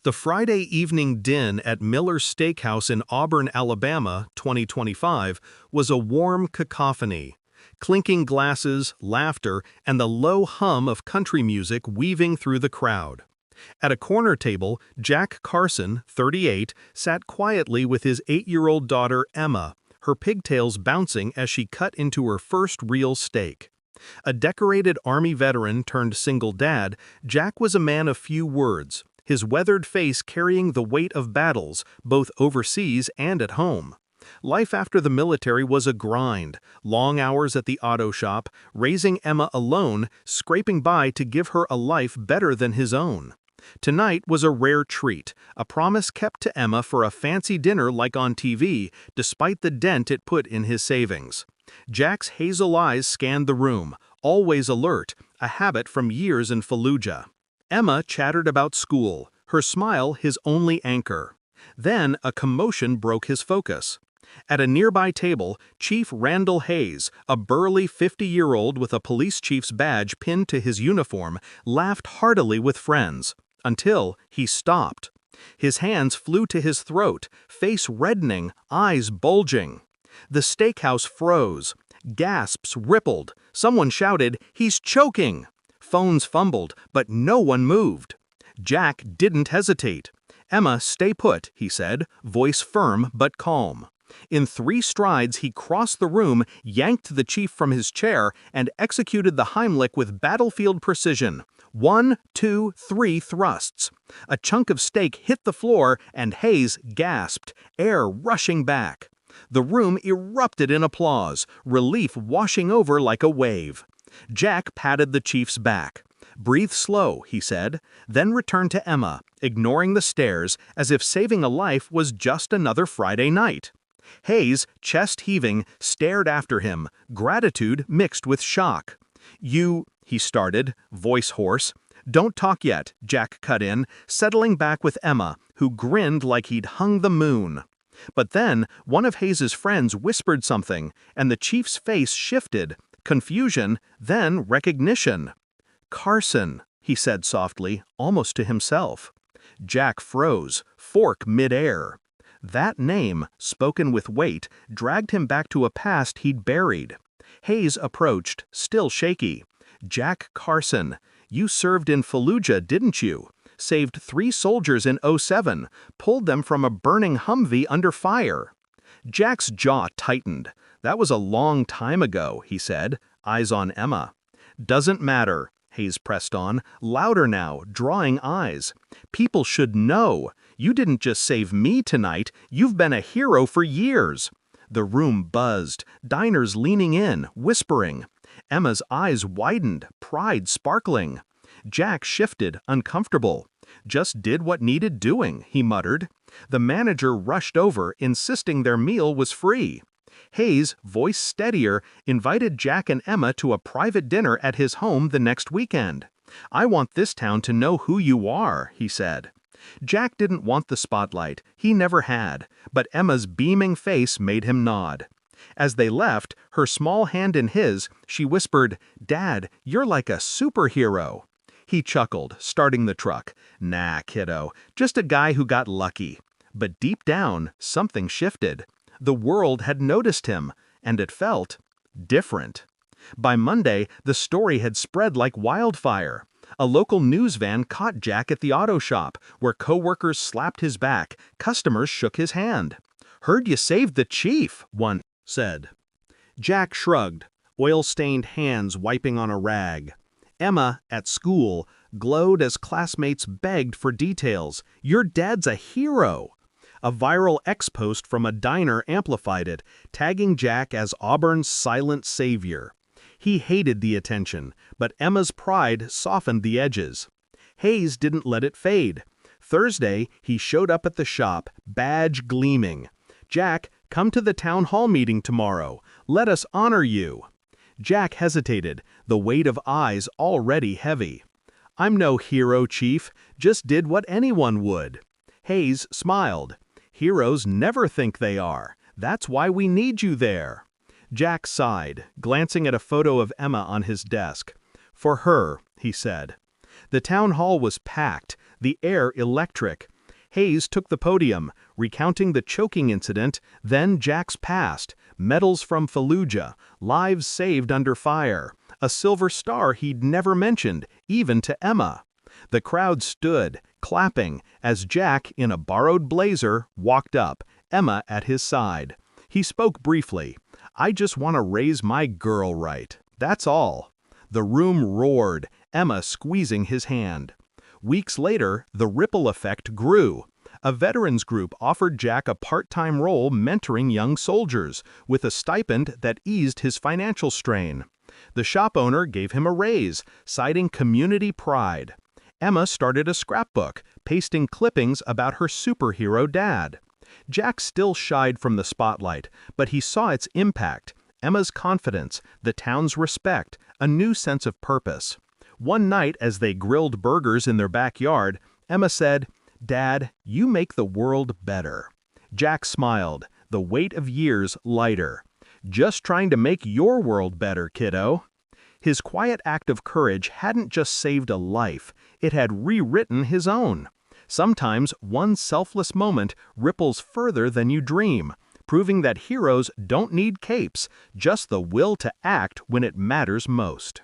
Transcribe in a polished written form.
The Friday evening din at Miller's Steakhouse in Auburn, Alabama, 2025, was a warm cacophony. Clinking glasses, laughter, and the low hum of country music weaving through the crowd. At a corner table, Jack Carson, 38, sat quietly with his 8-year-old daughter Emma, her pigtails bouncing as she cut into her first real steak. A decorated Army veteran turned single dad, Jack was a man of few words, his weathered face carrying the weight of battles, both overseas and at home. Life after the military was a grind, long hours at the auto shop, raising Emma alone, scraping by to give her a life better than his own. Tonight was a rare treat, a promise kept to Emma for a fancy dinner like on TV, despite the dent it put in his savings. Jack's hazel eyes scanned the room, always alert, a habit from years in Fallujah. Emma chattered about school, her smile his only anchor. Then a commotion broke his focus. At a nearby table, Chief Randall Hayes, a burly 50-year-old with a police chief's badge pinned to his uniform, laughed heartily with friends, until he stopped. His hands flew to his throat, face reddening, eyes bulging. The steakhouse froze. Gasps rippled. Someone shouted, "He's choking!" Phones fumbled, but no one moved. Jack didn't hesitate. "Emma, stay put," he said, voice firm but calm. In 3 strides he crossed the room, yanked the chief from his chair, and executed the Heimlich with battlefield precision. 1, 2, 3 thrusts. A chunk of steak hit the floor, and Hayes gasped, air rushing back. The room erupted in applause, relief washing over like a wave. Jack patted the chief's back. "Breathe slow," he said, then returned to Emma, ignoring the stares as if saving a life was just another Friday night. Hayes, chest heaving, stared after him, gratitude mixed with shock. He started, voice hoarse. "Don't talk yet," Jack cut in, settling back with Emma, who grinned like he'd hung the moon. But then, one of Hayes's friends whispered something, and the chief's face shifted, confusion, then recognition. "Carson," he said softly, almost to himself. Jack froze, fork midair. That name, spoken with weight, dragged him back to a past he'd buried. Hayes approached, still shaky. "Jack Carson, you served in Fallujah, didn't you? Saved 3 soldiers in '07, pulled them from a burning Humvee under fire." Jack's jaw tightened. "That was a long time ago," he said, eyes on Emma. "Doesn't matter," Hayes pressed on, louder now, drawing eyes. "People should know. You didn't just save me tonight, you've been a hero for years." The room buzzed, diners leaning in, whispering. Emma's eyes widened, pride sparkling. Jack shifted, uncomfortable. "Just did what needed doing," he muttered. The manager rushed over, insisting their meal was free. Hayes, voice steadier, invited Jack and Emma to a private dinner at his home the next weekend. "I want this town to know who you are," he said. Jack didn't want the spotlight, he never had, but Emma's beaming face made him nod. As they left, her small hand in his, she whispered, "Dad, you're like a superhero." He chuckled, starting the truck. "Nah, kiddo, just a guy who got lucky." But deep down, something shifted. The world had noticed him, and it felt different. By Monday, the story had spread like wildfire. A local news van caught Jack at the auto shop, where coworkers slapped his back, customers shook his hand. "Heard you saved the chief," one said. Jack shrugged, oil-stained hands wiping on a rag. Emma, at school, glowed as classmates begged for details. "Your dad's a hero." A viral X-post from a diner amplified it, tagging Jack as Auburn's silent savior. He hated the attention, but Emma's pride softened the edges. Hayes didn't let it fade. Thursday, he showed up at the shop, badge gleaming. "Jack, come to the town hall meeting tomorrow. Let us honor you." Jack hesitated, the weight of eyes already heavy. "I'm no hero, Chief, just did what anyone would." Hayes smiled. "Heroes never think they are. That's why we need you there." Jack sighed, glancing at a photo of Emma on his desk. "For her," he said. The town hall was packed, the air electric. Hayes took the podium, recounting the choking incident, then Jack's past, medals from Fallujah, lives saved under fire, a silver star he'd never mentioned, even to Emma. The crowd stood, clapping, as Jack, in a borrowed blazer, walked up, Emma at his side. He spoke briefly. "I just want to raise my girl right. That's all." The room roared, Emma squeezing his hand. Weeks later, the ripple effect grew. A veterans group offered Jack a part-time role mentoring young soldiers, with a stipend that eased his financial strain. The shop owner gave him a raise, citing community pride. Emma started a scrapbook, pasting clippings about her superhero dad. Jack still shied from the spotlight, but he saw its impact: Emma's confidence, the town's respect, a new sense of purpose. One night, as they grilled burgers in their backyard, Emma said, "Dad, you make the world better." Jack smiled, the weight of years lighter. "Just trying to make your world better, kiddo." His quiet act of courage hadn't just saved a life, it had rewritten his own. Sometimes one selfless moment ripples further than you dream, proving that heroes don't need capes, just the will to act when it matters most.